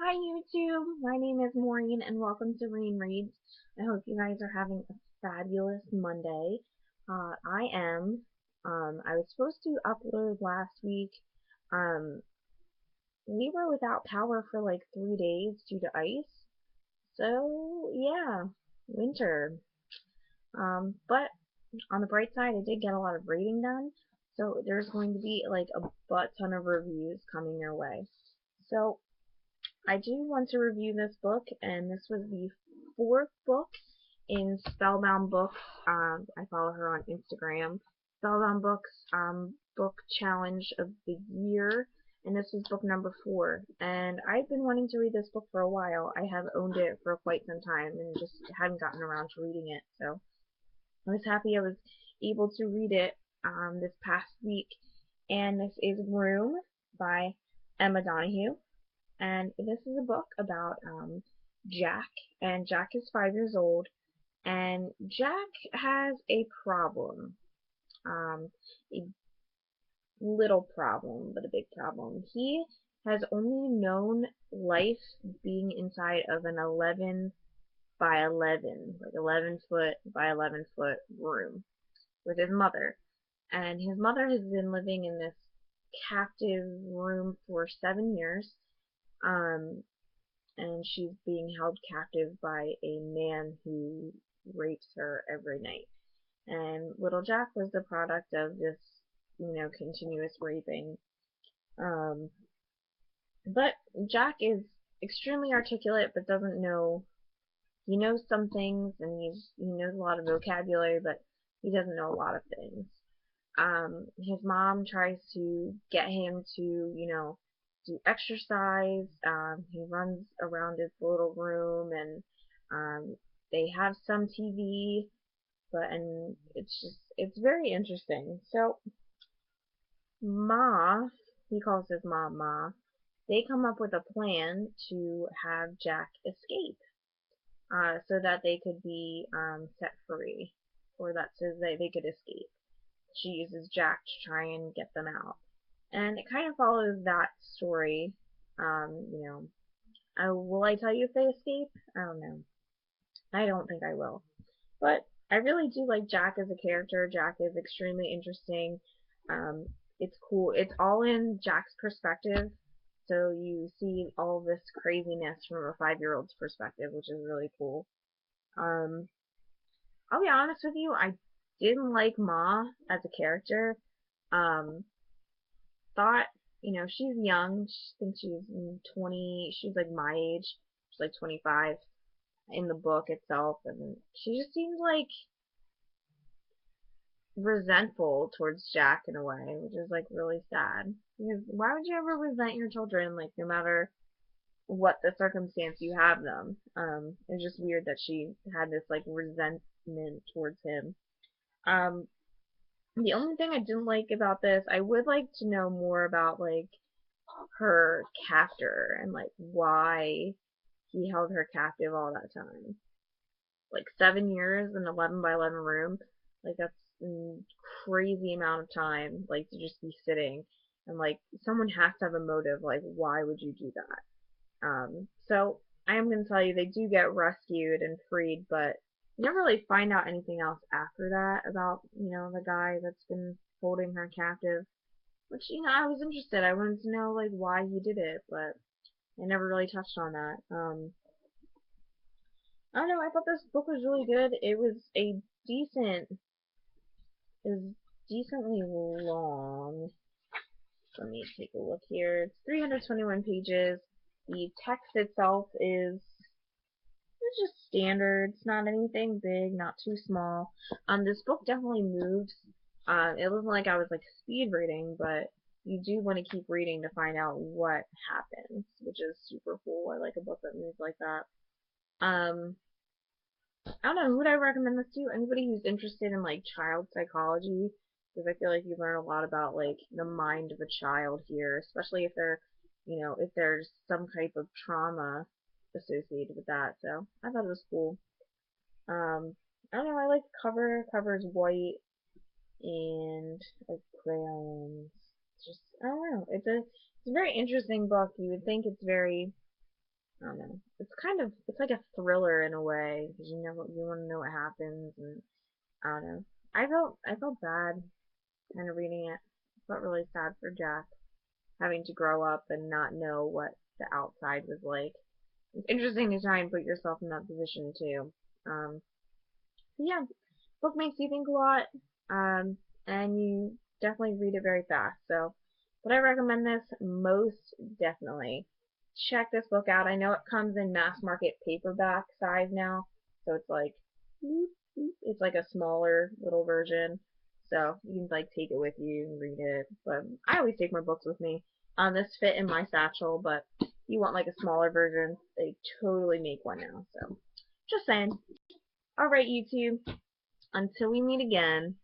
Hi YouTube, my name is Maureen and welcome to Rain Reads. I hope you guys are having a fabulous Monday. I am. I was supposed to upload last week. Um, we were without power for like 3 days due to ice. So yeah, winter. But on the bright side, I did get a lot of reading done. So there's going to be like a butt ton of reviews coming your way. So I do want to review this book, and this was the fourth book in Spellbound Books. I follow her on Instagram. Spellbound Books book challenge of the year, and this was book number 4. And I've been wanting to read this book for a while. I have owned it for quite some time and just hadn't gotten around to reading it. So I was happy I was able to read it this past week. And this is Room by Emma Donoghue. And this is a book about Jack, and Jack is 5 years old, and Jack has a problem, a little problem, but a big problem. He has only known life being inside of an 11 by 11, like 11 foot by 11 foot room with his mother. And his mother has been living in this captive room for 7 years. Um, and she's being held captive by a man who rapes her every night. And little Jack was the product of this, continuous raping. Um, but Jack is extremely articulate, but doesn't know. He knows some things, and he knows a lot of vocabulary, but he doesn't know a lot of things. His mom tries to get him to, do exercise. He runs around his little room, and they have some TV, and it's very interesting. So Ma, he calls his mom Ma. They come up with a plan to have Jack escape, so that they could be set free, or that so they could escape. She uses Jack to try and get them out. And it kind of follows that story. Will I tell you if they escape? I don't know. I don't think I will. But I really do like Jack as a character. Jack is extremely interesting. Um, it's cool. It's all in Jack's perspective. So you see all this craziness from a 5-year-old's perspective, which is really cool. Um, I'll be honest with you, I didn't like Ma as a character. Um, thought, she's young. She thinks she's 20. She's like my age. She's like 25 in the book itself, and she just seems like resentful towards Jack in a way, which is like really sad. Because why would you ever resent your children, like no matter what the circumstance you have them? It's just weird that she had this like resentment towards him. Um, the only thing I didn't like about this, I would like to know more about like her captor and like why he held her captive all that time. Like 7 years in an 11 by 11 room, like that's a crazy amount of time, like to just be sitting, and like someone has to have a motive. Like why would you do that? So I am gonna tell you they do get rescued and freed, but you never really find out anything else after that about the guy that's been holding her captive. Which, I was interested. I wanted to know, like, why he did it, but I never really touched on that. I don't know, I thought this book was really good. It was decently long. Let me take a look here. It's 321 pages. The text itself is it's just standard. It's not anything big, not too small. This book definitely moves. It wasn't like I was like speed reading, but you do want to keep reading to find out what happens, which is super cool. I like a book that moves like that. Um, I don't know, who would I recommend this to? Anybody who's interested in like child psychology, because I feel like you learn a lot about like the mind of a child here, especially if if there's some type of trauma associated with that. So I thought it was cool. I don't know, I like the cover. Cover is white and like crayons. It's just I don't know. It's a very interesting book. You would think it's very I don't know. It's like a thriller in a way because you want to know what happens, and I don't know. I felt bad kind of reading it. I felt really sad for Jack having to grow up and not know what the outside was like. It's interesting to try and put yourself in that position too. Um, yeah, book makes you think a lot, um, and you definitely read it very fast. So, would I recommend this? Most definitely. Check this book out. I know it comes in mass market paperback size now, so it's like it's like a smaller little version. So you can like take it with you and read it. But I always take my books with me. This fit in my satchel, but if you want like a smaller version, they totally make one now. So just saying. All right, YouTube. Until we meet again,